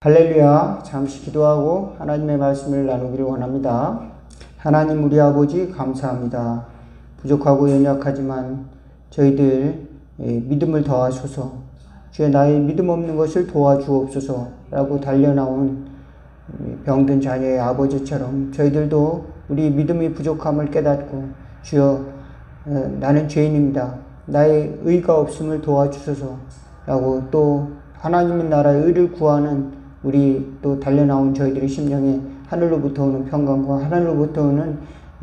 할렐루야. 잠시 기도하고 하나님의 말씀을 나누기를 원합니다. 하나님 우리 아버지 감사합니다. 부족하고 연약하지만 저희들 믿음을 더하소서. 주의 나의 믿음 없는 것을 도와주옵소서 라고 달려나온 병든 자녀의 아버지처럼 저희들도 우리 믿음의 부족함을 깨닫고 주여 나는 죄인입니다. 나의 의가 없음을 도와주소서 라고 또 하나님의 나라의 의를 구하는 우리 또 달려나온 저희들의 심령에 하늘로부터 오는 평강과 하늘로부터 오는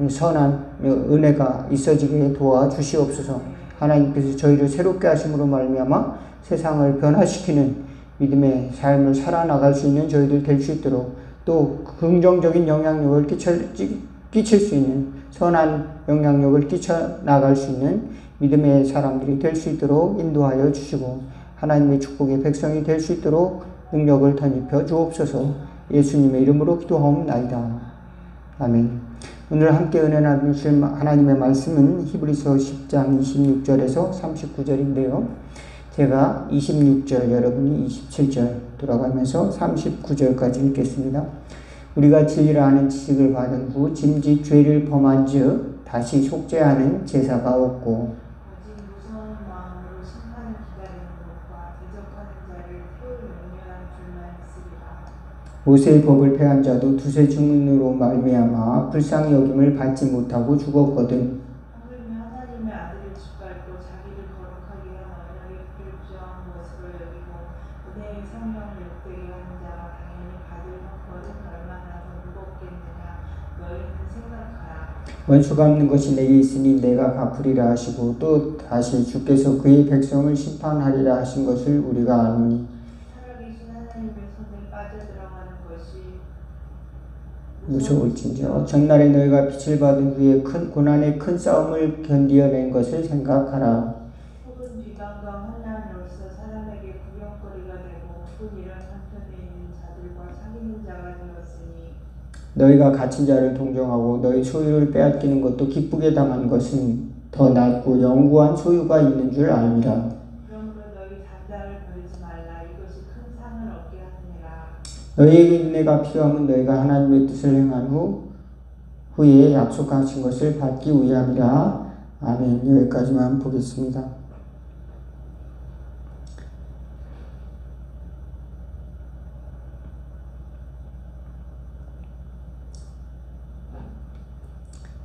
선한 은혜가 있어지게 도와주시옵소서. 하나님께서 저희를 새롭게 하심으로 말미암아 세상을 변화시키는 믿음의 삶을 살아나갈 수 있는 저희들 될 수 있도록 또 긍정적인 영향력을 끼칠 수 있는 선한 영향력을 끼쳐나갈 수 있는 믿음의 사람들이 될 수 있도록 인도하여 주시고 하나님의 축복의 백성이 될 수 있도록 능력을 덧입혀 주옵소서. 예수님의 이름으로 기도하옵나이다. 아멘. 오늘 함께 은혜 나누실 하나님의 말씀은 히브리서 10장 26절에서 39절인데요. 제가 26절, 여러분이 27절 돌아가면서 39절까지 읽겠습니다. 우리가 진리를 아는 지식을 받은 후 짐짓 죄를 범한 즉 다시 속죄하는 제사가 없고 모세의 법을 폐한 자도 두세 증인으로 말미암아 불쌍히 여김을 받지 못하고 죽었거든. 하나님의 아들을 짓밟고 자기를 거룩하게 한 언약의 피를 부정한 것으로 여기고 은혜의 성령을 욕되게 하는 자가 당연히 받을 형벌은 얼마나 더 무겁겠느냐 너희는 생각하라. 원수 갚는 것이 내게 있으니 내가 갚으리라 하시고 또 다시 주께서 그의 백성을 심판하리라 하신 것을 우리가 아노니 무서울진저 전날에 너희가 빛을 받은 후에 큰 고난의 큰 싸움을 견디어낸 것을 생각하라. 혹은 비강과 환난이 올서 사람에게 구경거리가 되고 혹은 이런 한편에 있는 자들과 사귀는 자가 되었으니 너희가 갇힌 자를 동정하고 너희 소유를 빼앗기는 것도 기쁘게 당한 것은 더 낫고 영구한 소유가 있는 줄 알미라. 너희에게 인내가 필요하면 너희가 하나님의 뜻을 행한 후에 약속하신 것을 받기 위함이라. 아멘. 여기까지만 보겠습니다.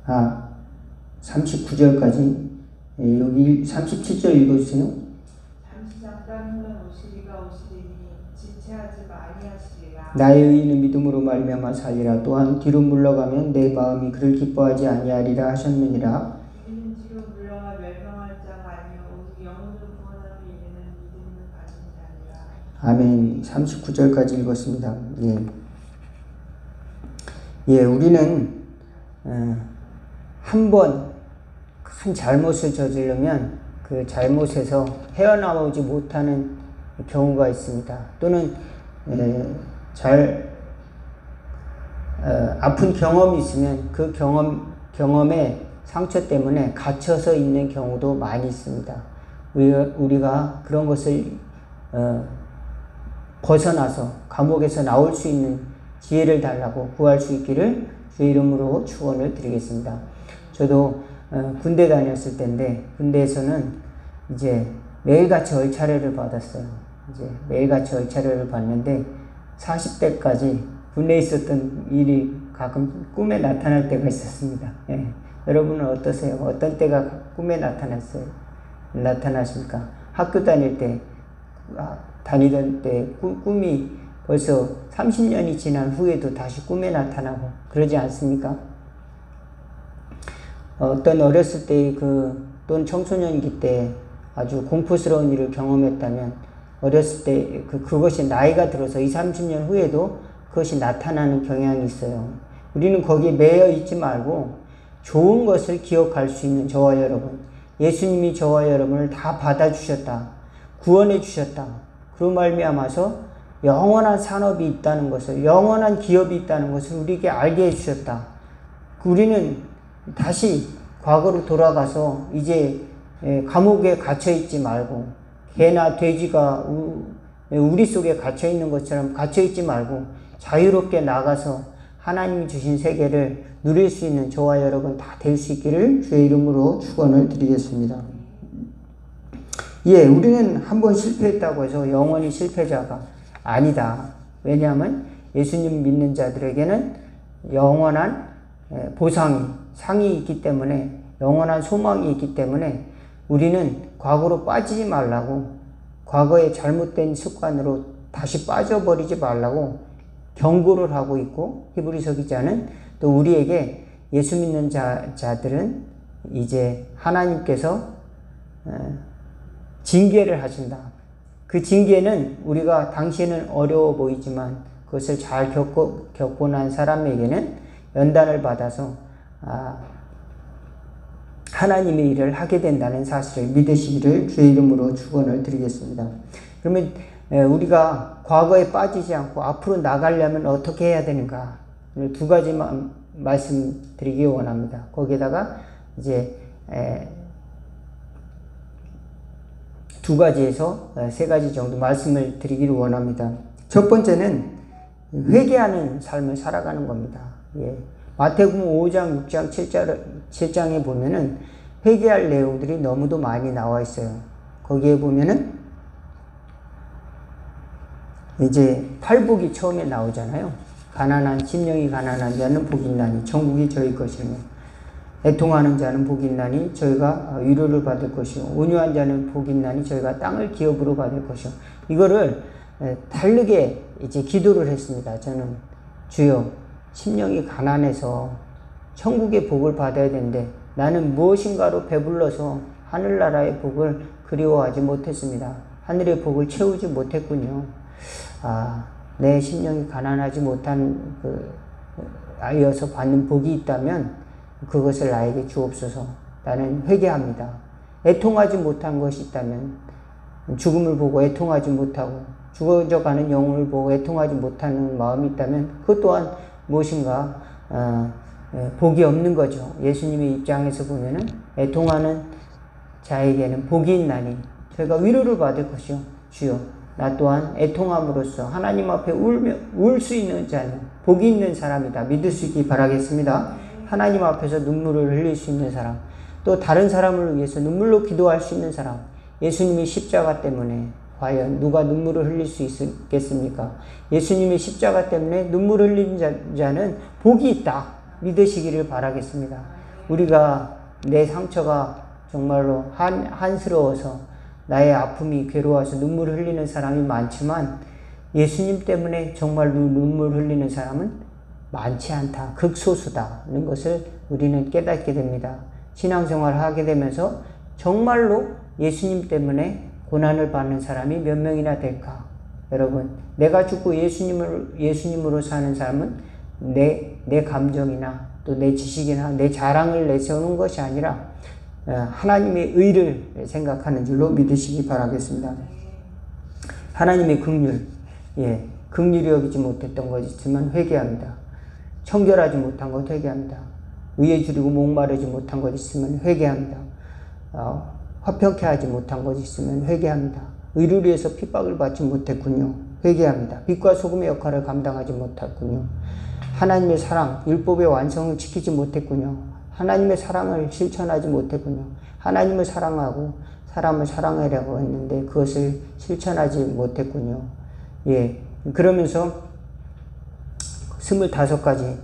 아, 39절까지 여기 37절 읽어주세요. 잠시 잠깐 후에 오시리가 오시리니 지체하지 아니하시리라. 나의 의인은 믿음으로 말미암아 살리라. 또한 뒤로 물러가면 내 마음이 그를 기뻐하지 아니하리라 하셨느니라. 이는 뒤로 물러가 멸망할 자가 아니요 오직 영혼을 구원하는 이는 믿음을 가진 자니라. 아멘. 39절까지 읽었습니다. 예, 우리는 한 번 큰 잘못을 저지르면 그 잘못에서 헤어나오지 못하는 경우가 있습니다. 또는 아픈 경험이 있으면 그 경험의 상처 때문에 갇혀서 있는 경우도 많이 있습니다. 우리가 그런 것을 벗어나서 감옥에서 나올 수 있는 지혜를 달라고 구할 수 있기를 주의 이름으로 축원을 드리겠습니다. 저도 군대 다녔을 때인데 군대에서는 이제 매일같이 얼차려를 받았어요. 이제 매일같이 얼차려를 받는데 40대까지 군대에 있었던 일이 가끔 꿈에 나타날 때가 있었습니다. 예. 여러분은 어떠세요? 어떤 때가 꿈에 나타나십니까? 학교 다닐 때, 다니던 때 꿈이 벌써 30년이 지난 후에도 다시 꿈에 나타나고 그러지 않습니까? 어떤 어렸을 때 또는 청소년기 때 아주 공포스러운 일을 경험했다면 어렸을 때 그것이 나이가 들어서 20, 30년 후에도 그것이 나타나는 경향이 있어요. 우리는 거기에 매여 있지 말고 좋은 것을 기억할 수 있는 저와 여러분, 예수님이 저와 여러분을 다 받아주셨다, 구원해 주셨다, 그로 말미암아서 영원한 산업이 있다는 것을, 영원한 기업이 있다는 것을 우리에게 알게 해주셨다. 우리는 다시 과거로 돌아가서 이제 감옥에 갇혀있지 말고 개나 돼지가 우리 속에 갇혀 있는 것처럼 갇혀 있지 말고 자유롭게 나가서 하나님이 주신 세계를 누릴 수 있는 저와 여러분 다 될 수 있기를 주의 이름으로 축원을 드리겠습니다. 예, 우리는 한번 실패했다고 해서 영원히 실패자가 아니다. 왜냐하면 예수님 믿는 자들에게는 영원한 보상이, 상이 있기 때문에, 영원한 소망이 있기 때문에 우리는 과거로 빠지지 말라고, 과거의 잘못된 습관으로 다시 빠져버리지 말라고 경고를 하고 있고, 히브리서 기자는 또 우리에게 예수 믿는 자들은 이제 하나님께서 징계를 하신다. 그 징계는 우리가 당시에는 어려워 보이지만 그것을 잘 겪고 난 사람에게는 연단을 받아서 하나님의 일을 하게 된다는 사실을 믿으시기를 주의 이름으로 축원을 드리겠습니다. 그러면 우리가 과거에 빠지지 않고 앞으로 나가려면 어떻게 해야 되는가? 두 가지만 말씀드리기 원합니다. 거기에다가 이제 두 가지에서 세 가지 정도 말씀을 드리기를 원합니다. 첫 번째는 회개하는 삶을 살아가는 겁니다. 예. 마태복음 5장, 6장, 7장에 보면은 회개할 내용들이 너무도 많이 나와 있어요. 거기에 보면은 이제 팔복이 처음에 나오잖아요. 가난한 심령이 가난한 자는 복이 있나니 천국이 저희 것이며, 애통하는 자는 복이 있나니 저희가 위로를 받을 것이요, 온유한 자는 복이 있나니 저희가 땅을 기업으로 받을 것이요. 이거를 다르게 이제 기도를 했습니다. 저는 주여, 심령이 가난해서 천국의 복을 받아야 되는데 나는 무엇인가로 배불러서 하늘나라의 복을 그리워하지 못했습니다. 하늘의 복을 채우지 못했군요. 내 심령이 가난하지 못한 아이여서 받는 복이 있다면 그것을 나에게 주옵소서. 나는 회개합니다. 애통하지 못한 것이 있다면, 죽음을 보고 애통하지 못하고 죽어져가는 영혼을 보고 애통하지 못하는 마음이 있다면 그것 또한 무엇인가 복이 없는 거죠. 예수님의 입장에서 보면은 애통하는 자에게는 복이 있나니 저희가 위로를 받을 것이요, 주여 나 또한 애통함으로써 하나님 앞에 울 수 있는 자는 복이 있는 사람이다. 믿을 수 있기 바라겠습니다. 하나님 앞에서 눈물을 흘릴 수 있는 사람, 또 다른 사람을 위해서 눈물로 기도할 수 있는 사람. 예수님이 십자가 때문에 과연 누가 눈물을 흘릴 수 있겠습니까? 예수님의 십자가 때문에 눈물을 흘리는 자는 복이 있다. 믿으시기를 바라겠습니다. 우리가 내 상처가 정말로 한스러워서 나의 아픔이 괴로워서 눈물을 흘리는 사람이 많지만 예수님 때문에 정말로 눈물을 흘리는 사람은 많지 않다. 극소수다는 것을 우리는 깨닫게 됩니다. 신앙생활을 하게 되면서 정말로 예수님 때문에 고난을 받는 사람이 몇 명이나 될까? 여러분, 내가 죽고 예수님으로 사는 사람은 내 감정이나 또 내 지식이나 내 자랑을 내세우는 것이 아니라 하나님의 의를 생각하는 줄로 믿으시기 바라겠습니다. 하나님의 긍휼, 긍휼히 여기지 못했던 것이 있으면 회개합니다. 청결하지 못한 것 회개합니다. 의에 줄이고 목마르지 못한 것 있으면 회개합니다. 화평케 하지 못한 것이 있으면 회개합니다. 의를 위해서 핍박을 받지 못했군요. 회개합니다. 빛과 소금의 역할을 감당하지 못했군요. 하나님의 사랑, 율법의 완성을 지키지 못했군요. 하나님의 사랑을 실천하지 못했군요. 하나님을 사랑하고 사람을 사랑하려고 했는데 그것을 실천하지 못했군요. 그러면서 25가지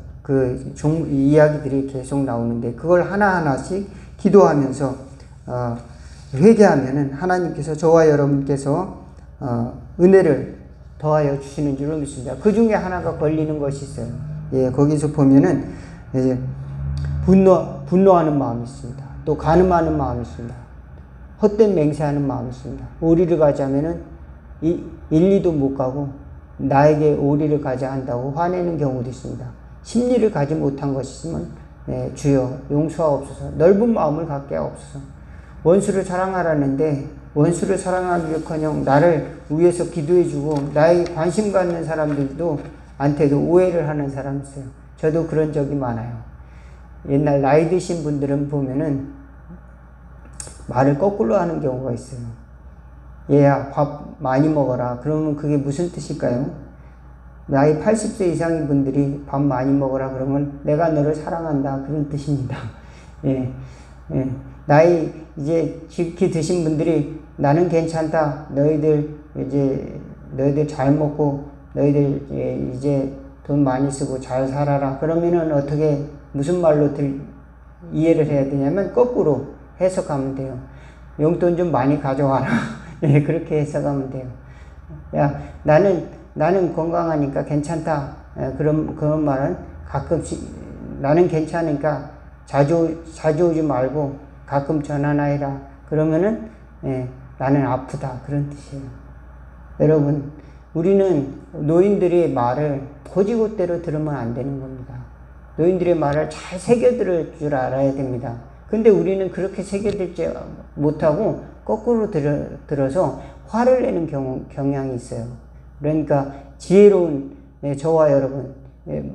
이야기들이 계속 나오는데 그걸 하나하나씩 기도하면서 회개하면은 하나님께서 저와 여러분께서 은혜를 더하여 주시는 줄로 믿습니다. 그 중에 하나가 걸리는 것이 있어요. 거기서 보면은 이제 분노하는 마음이 있습니다. 또 간음하는 마음이 있습니다. 헛된 맹세하는 마음이 있습니다. 오리를 가자면은 1리도 못 가고 나에게 오리를 가자 한다고 화내는 경우도 있습니다. 심리를 가지 못한 것이 있으면 주여 용서하옵소서. 넓은 마음을 갖게 하옵소서. 원수를 사랑하라는데 원수를 사랑하기를커녕 나를 위해서 기도해주고 나에게 관심 갖는 사람들도 한테도 오해를 하는 사람이 있어요. 저도 그런 적이 많아요. 옛날 나이 드신 분들은 보면은 말을 거꾸로 하는 경우가 있어요. 얘야 밥 많이 먹어라. 그러면 그게 무슨 뜻일까요? 나이 80세 이상인 분들이 밥 많이 먹어라 그러면 내가 너를 사랑한다 그런 뜻입니다. 예, 예. 나이 이제 깊게 드신 분들이 나는 괜찮다. 너희들 잘 먹고 너희들 이제 돈 많이 쓰고 잘 살아라. 그러면은 어떻게 무슨 말로 이해를 해야 되냐면 거꾸로 해석하면 돼요. 용돈 좀 많이 가져와라. 예, 그렇게 해석하면 돼요. 야, 나는 건강하니까 괜찮다. 예, 그런 말은 가끔씩 나는 괜찮으니까 자주 오지 말고 가끔 전화나 해라. 그러면은 나는 아프다. 그런 뜻이에요. 여러분, 우리는 노인들의 말을 고지고대로 들으면 안 되는 겁니다. 노인들의 말을 잘 새겨들을 줄 알아야 됩니다. 근데 우리는 그렇게 새겨들지 못하고 거꾸로 들어서 화를 내는 경향이 있어요. 그러니까 지혜로운 저와 여러분,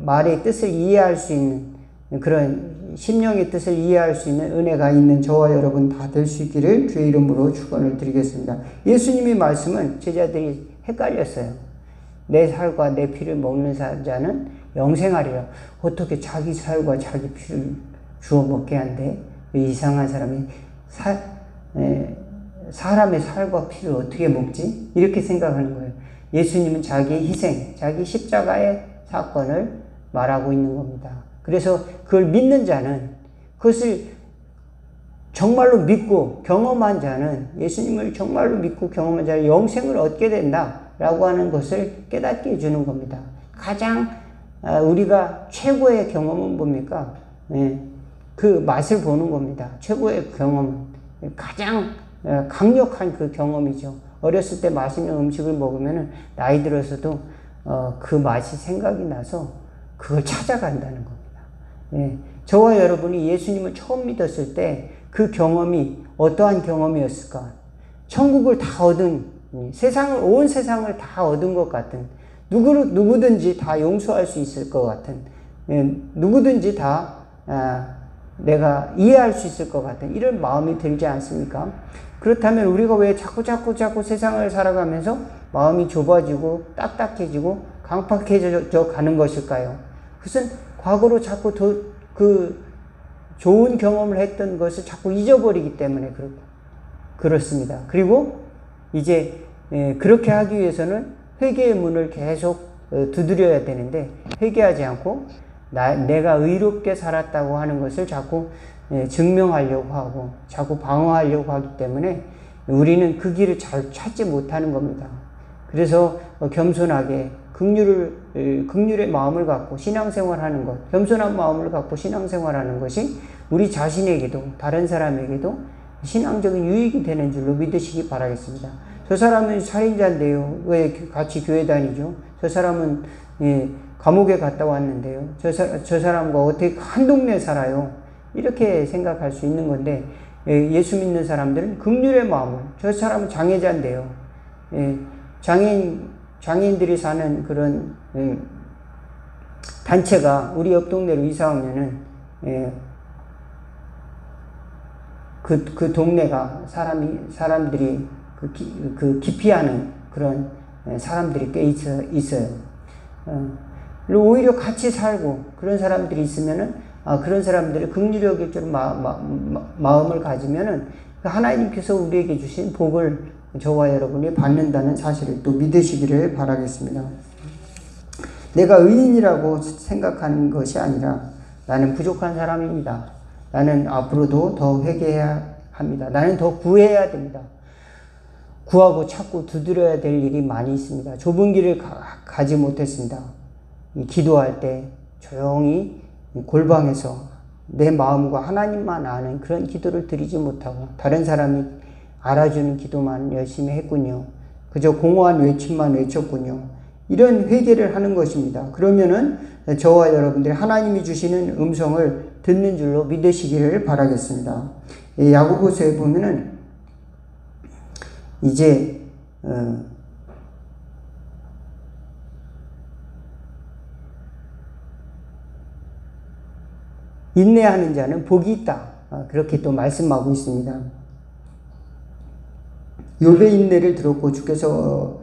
말의 뜻을 이해할 수 있는 그런 심령의 뜻을 이해할 수 있는 은혜가 있는 저와 여러분 다 될 수 있기를 주의 이름으로 축원을 드리겠습니다. 예수님의 말씀은 제자들이 헷갈렸어요. 내 살과 내 피를 먹는 자는 영생하리라. 어떻게 자기 살과 자기 피를 주워 먹게 한대? 이상한 사람이 사람의 살과 피를 어떻게 먹지? 이렇게 생각하는 거예요. 예수님은 자기의 희생, 자기 십자가의 사건을 말하고 있는 겁니다. 그래서 그걸 믿는 자는, 그것을 정말로 믿고 경험한 자는, 예수님을 정말로 믿고 경험한 자는 영생을 얻게 된다라고 하는 것을 깨닫게 해주는 겁니다. 가장 우리가 최고의 경험은 뭡니까? 그 맛을 보는 겁니다. 최고의 경험은 가장 강력한 그 경험이죠. 어렸을 때 맛있는 음식을 먹으면 나이 들어서도 그 맛이 생각이 나서 그걸 찾아간다는 겁니다. 저와 여러분이 예수님을 처음 믿었을 때 그 경험이 어떠한 경험이었을까? 천국을 다 얻은, 온 세상을 다 얻은 것 같은, 누구든지 다 용서할 수 있을 것 같은, 누구든지 다 내가 이해할 수 있을 것 같은 이런 마음이 들지 않습니까? 그렇다면 우리가 왜 자꾸 세상을 살아가면서 마음이 좁아지고 딱딱해지고 강팍해져 가는 것일까요? 그것은 과거로 자꾸 그 좋은 경험을 했던 것을 자꾸 잊어버리기 때문에 그렇습니다. 그리고 이제 그렇게 하기 위해서는 회개의 문을 계속 두드려야 되는데 회개하지 않고 내가 의롭게 살았다고 하는 것을 자꾸 증명하려고 하고 자꾸 방어하려고 하기 때문에 우리는 그 길을 잘 찾지 못하는 겁니다. 그래서 겸손하게 긍휼의 마음을 갖고 신앙생활하는 것, 겸손한 마음을 갖고 신앙생활하는 것이 우리 자신에게도 다른 사람에게도 신앙적인 유익이 되는 줄로 믿으시기 바라겠습니다. 저 사람은 살인자인데요. 왜 같이 교회 다니죠? 저 사람은 감옥에 갔다 왔는데요. 저 사람과 어떻게 한 동네에 살아요? 이렇게 생각할 수 있는 건데 예수 믿는 사람들은 긍휼의 마음을, 저 사람은 장애자인데요. 장애인들이 사는 그런 단체가 우리 옆 동네로 이사 오면은 그 동네가 사람들이 그 기피하는 그런 사람들이 꽤 있어요. 그리고 오히려 같이 살고 그런 사람들이 있으면은 그런 사람들이 긍휼히 여길 줄 마음을 가지면은 하나님께서 우리에게 주신 복을 저와 여러분이 받는다는 사실을 또 믿으시기를 바라겠습니다. 내가 의인이라고 생각하는 것이 아니라 나는 부족한 사람입니다. 나는 앞으로도 더 회개해야 합니다. 나는 더 구해야 됩니다. 구하고 찾고 두드려야 될 일이 많이 있습니다. 좁은 길을 가지 못했습니다. 기도할 때 조용히 골방에서 내 마음과 하나님만 아는 그런 기도를 드리지 못하고 다른 사람이 알아주는 기도만 열심히 했군요. 그저 공허한 외침만 외쳤군요. 이런 회개를 하는 것입니다. 그러면은 저와 여러분들이 하나님이 주시는 음성을 듣는 줄로 믿으시기를 바라겠습니다. 야고보서에 보면은 이제 인내하는 자는 복이 있다. 그렇게 또 말씀하고 있습니다. 욥의 인내를 들었고 주께서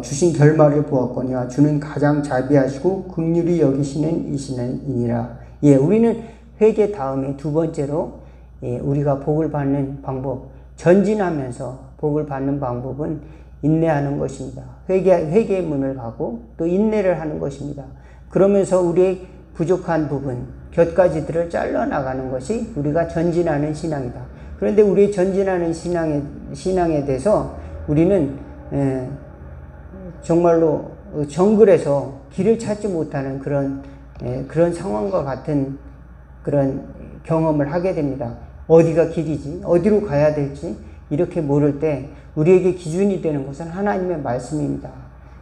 주신 결말을 보았거니와 주는 가장 자비하시고 긍휼히 여기시는 이시니라. 예, 우리는 회개 다음에 두 번째로 우리가 복을 받는 방법, 전진하면서 복을 받는 방법은 인내하는 것입니다. 회개의 문을 가고 또 인내를 하는 것입니다. 그러면서 우리의 부족한 부분, 곁가지들을 잘라나가는 것이 우리가 전진하는 신앙이다. 그런데 우리의 전진하는 신앙에 대해서 우리는 정말로 정글에서 길을 찾지 못하는 그런 상황과 같은 그런 경험을 하게 됩니다. 어디가 길이지? 어디로 가야 될지? 이렇게 모를 때 우리에게 기준이 되는 것은 하나님의 말씀입니다.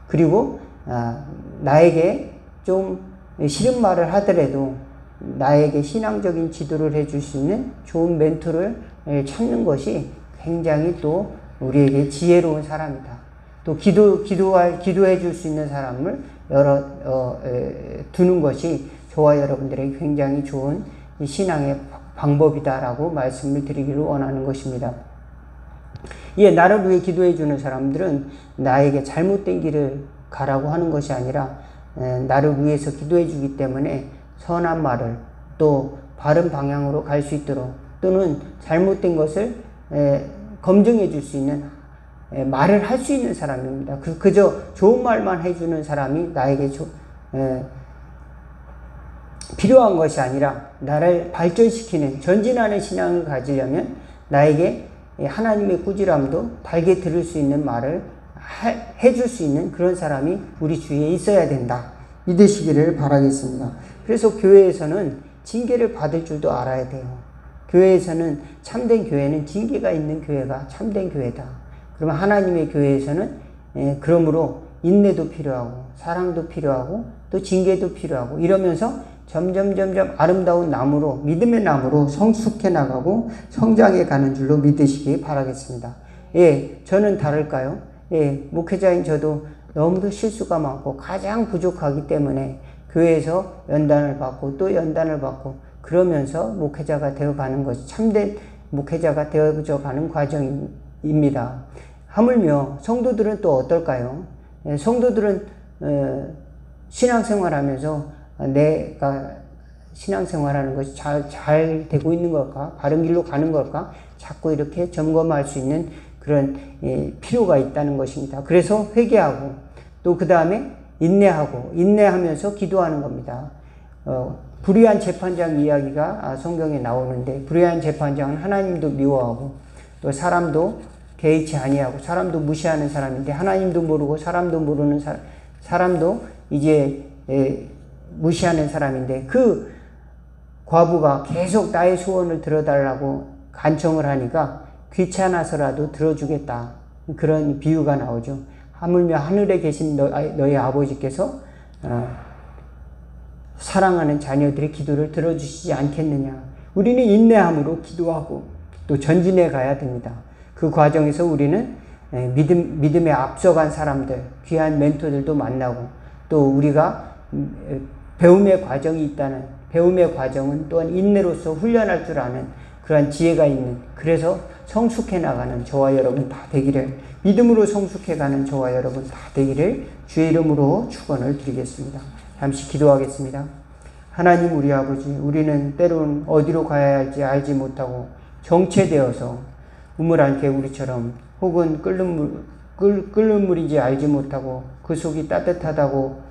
그리고 나에게 좀 싫은 말을 하더라도 나에게 신앙적인 지도를 해줄 수 있는 좋은 멘토를 찾는 것이 굉장히 또 우리에게 지혜로운 사람이다. 또 기도해 줄 수 있는 사람을 두는 것이 저와 여러분들에게 굉장히 좋은 신앙의 방법이다라고 말씀을 드리기를 원하는 것입니다. 예, 나를 위해 기도해 주는 사람들은 나에게 잘못된 길을 가라고 하는 것이 아니라 나를 위해서 기도해 주기 때문에 선한 말을 또 바른 방향으로 갈 수 있도록 또는 잘못된 것을 검증해 줄 수 있는 말을 할 수 있는 사람입니다. 그저 좋은 말만 해주는 사람이 나에게 필요한 것이 아니라 나를 발전시키는 전진하는 신앙을 가지려면 나에게 하나님의 꾸지람도 달게 들을 수 있는 말을 해줄 수 있는 그런 사람이 우리 주위에 있어야 된다. 믿으시기를 바라겠습니다. 그래서 교회에서는 징계를 받을 줄도 알아야 돼요. 교회에서는 참된 교회는 징계가 있는 교회가 참된 교회다. 그러면 하나님의 교회에서는 그러므로 인내도 필요하고 사랑도 필요하고 또 징계도 필요하고 이러면서 점점 아름다운 나무로 믿음의 나무로 성숙해 나가고 성장해 가는 줄로 믿으시기 바라겠습니다. 예, 저는 다를까요? 예, 목회자인 저도 너무도 실수가 많고 가장 부족하기 때문에 교회에서 연단을 받고 또 연단을 받고 그러면서 목회자가 되어가는 것이 참된 목회자가 되어져 가는 과정입니다. 하물며 성도들은 또 어떨까요? 예, 성도들은 신앙생활하면서 내가 신앙생활하는 것이 잘 되고 있는 걸까? 바른 길로 가는 걸까? 자꾸 이렇게 점검할 수 있는 그런 필요가 있다는 것입니다. 그래서 회개하고 또 그 다음에 인내하면서 기도하는 겁니다. 불의한 재판장 이야기가 성경에 나오는데 불의한 재판장은 하나님도 미워하고 또 사람도 개의치 아니하고 사람도 무시하는 사람인데 하나님도 모르고 사람도 모르는 사람도 이제 무시하는 사람인데 그 과부가 계속 나의 소원을 들어달라고 간청을 하니까 귀찮아서라도 들어주겠다. 그런 비유가 나오죠. 하물며 하늘에 계신 너희 아버지께서 사랑하는 자녀들의 기도를 들어주시지 않겠느냐. 우리는 인내함으로 기도하고 또 전진해 가야 됩니다. 그 과정에서 우리는 믿음에 앞서간 사람들, 귀한 멘토들도 만나고 또 우리가 배움의 과정이 있다는 배움의 과정은 또한 인내로서 훈련할 줄 아는 그러한 지혜가 있는 그래서 성숙해 나가는 저와 여러분 다 되기를 믿음으로 성숙해가는 저와 여러분 다 되기를 주의 이름으로 축원을 드리겠습니다. 잠시 기도하겠습니다. 하나님 우리 아버지 우리는 때론 어디로 가야 할지 알지 못하고 정체되어서 우물안 개구리처럼 혹은 끓는 물인지 알지 못하고 그 속이 따뜻하다고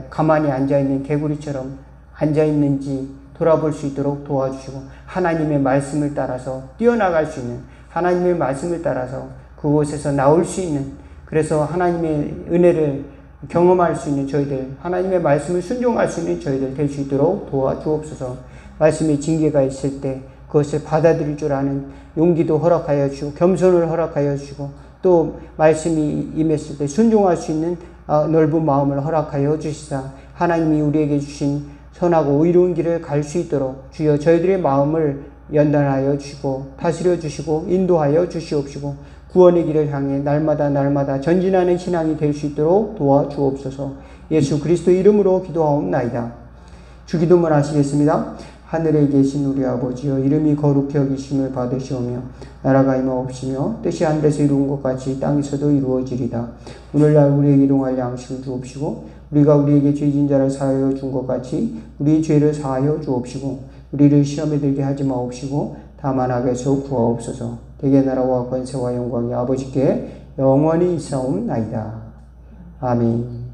가만히 앉아있는 개구리처럼 앉아있는지 돌아볼 수 있도록 도와주시고 하나님의 말씀을 따라서 뛰어나갈 수 있는 하나님의 말씀을 따라서 그곳에서 나올 수 있는 그래서 하나님의 은혜를 경험할 수 있는 저희들 하나님의 말씀을 순종할 수 있는 저희들 될 수 있도록 도와주옵소서. 말씀의 징계가 있을 때 그것을 받아들일 줄 아는 용기도 허락하여 주시고 겸손을 허락하여 주시고 또 말씀이 임했을 때 순종할 수 있는 넓은 마음을 허락하여 주시사 하나님이 우리에게 주신 선하고 의로운 길을 갈 수 있도록 주여 저희들의 마음을 연단하여 주시고 다스려 주시고 인도하여 주시옵시고 구원의 길을 향해 날마다 전진하는 신앙이 될 수 있도록 도와주옵소서. 예수 그리스도 이름으로 기도하옵나이다. 주기도문 하시겠습니다. 하늘에 계신 우리 아버지여 이름이 거룩히 여기심을 받으시오며 나라가 임하옵시며 뜻이 하늘에서 이루은 것 같이 땅에서도 이루어지리다. 오늘날 우리에게 일용할 양식을 주옵시고 우리가 우리에게 죄진 자를 사하여 준 것 같이 우리의 죄를 사하여 주옵시고 우리를 시험에 들게 하지 마옵시고 다만 악에서 구하옵소서. 대개 나라와 권세와 영광이 아버지께 영원히 있사옵나이다. 아멘.